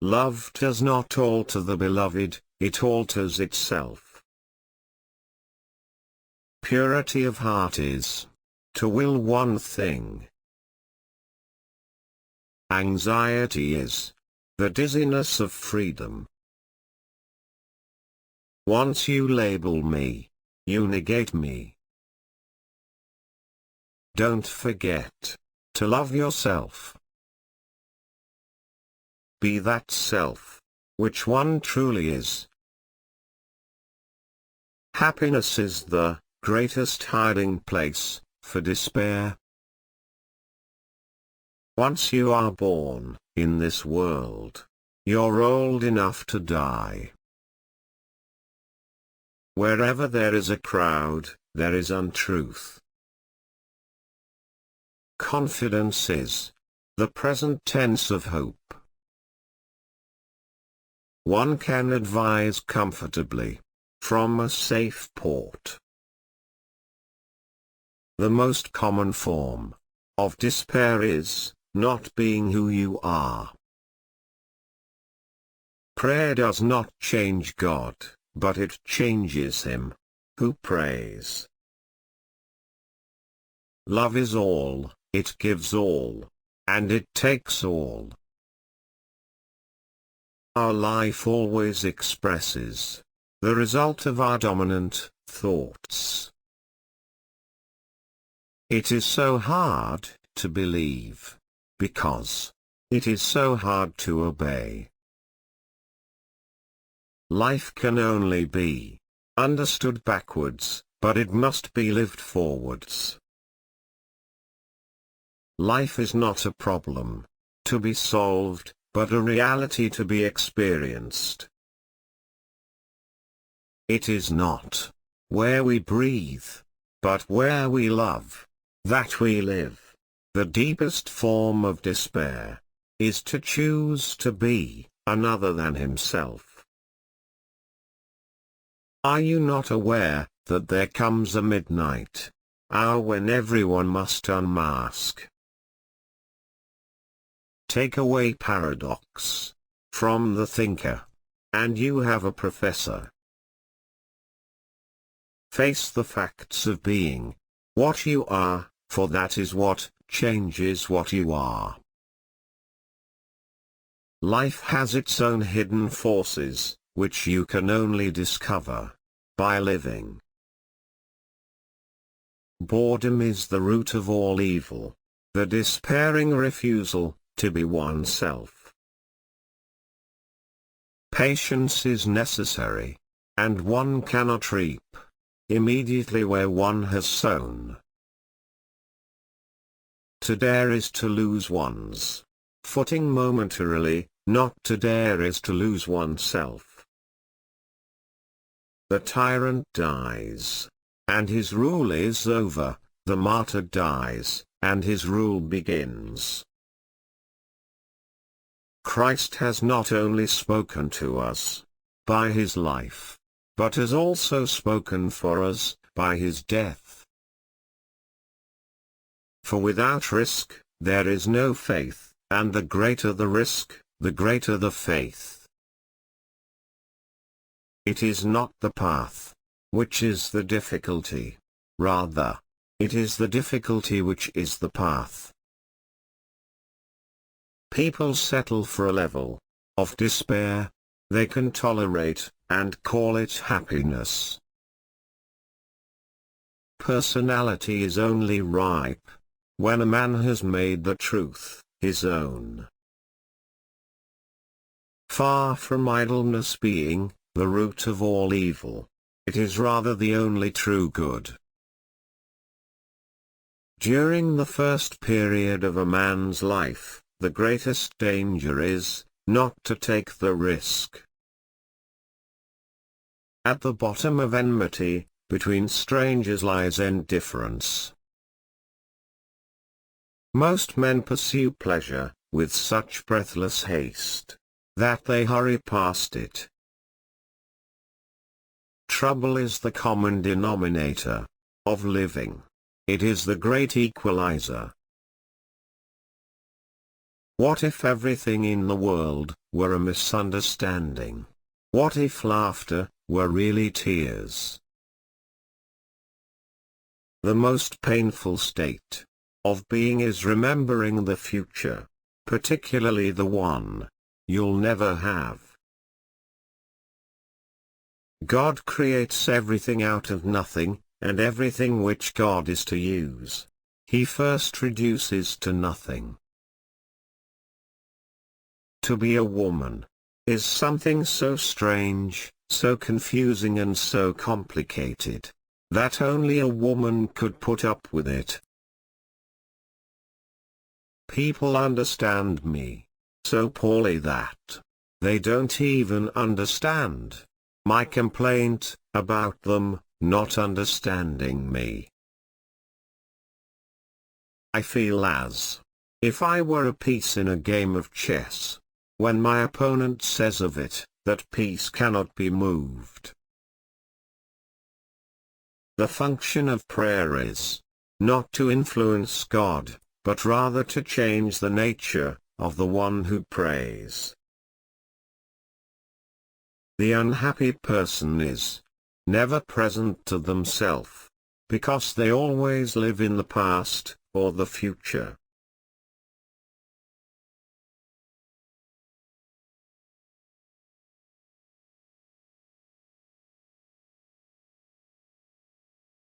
Love does not alter the beloved, it alters itself. Purity of heart is to will one thing. Anxiety is the dizziness of freedom. Once you label me, you negate me. Don't forget to love yourself. Be that self, which one truly is. Happiness is the greatest hiding place for despair. Once you are born in this world, you're old enough to die. Wherever there is a crowd, there is untruth. Confidence is the present tense of hope. One can advise comfortably from a safe port. The most common form of despair is not being who you are. Prayer does not change God, but it changes him who prays. Love is all, it gives all, and it takes all. Our life always expresses the result of our dominant thoughts. It is so hard to believe, because it is so hard to obey. Life can only be understood backwards, but it must be lived forwards. Life is not a problem to be solved, but a reality to be experienced. It is not where we breathe, but where we love, that we live. The deepest form of despair is to choose to be another than himself. Are you not aware that there comes a midnight hour when everyone must unmask? Take away paradox from the thinker, and you have a professor. Face the facts of being what you are, for that is what changes what you are. Life has its own hidden forces, which you can only discover by living. Boredom is the root of all evil, the despairing refusal to be oneself. Patience is necessary, and one cannot reap immediately where one has sown. To dare is to lose one's footing momentarily, not to dare is to lose oneself. The tyrant dies, and his rule is over, the martyr dies, and his rule begins. Christ has not only spoken to us by his life, but has also spoken for us by his death. For without risk, there is no faith, and the greater the risk, the greater the faith. It is not the path which is the difficulty, rather, it is the difficulty which is the path. People settle for a level of despair they can tolerate, and call it happiness. Personality is only ripe when a man has made the truth his own. Far from idleness being the root of all evil, it is rather the only true good. During the first period of a man's life, the greatest danger is not to take the risk. At the bottom of enmity between strangers lies indifference. Most men pursue pleasure with such breathless haste that they hurry past it. Trouble is the common denominator of living. It is the great equalizer. What if everything in the world were a misunderstanding? What if laughter were really tears? The most painful state of being is remembering the future, particularly the one you'll never have. God creates everything out of nothing, and everything which God is to use, He first reduces to nothing. To be a woman is something so strange, so confusing and so complicated, that only a woman could put up with it. People understand me so poorly that they don't even understand my complaint about them not understanding me. I feel as if I were a piece in a game of chess, when my opponent says of it, that piece cannot be moved. The function of prayer is not to influence God, but rather to change the nature of the one who prays. The unhappy person is never present to themselves, because they always live in the past, or the future.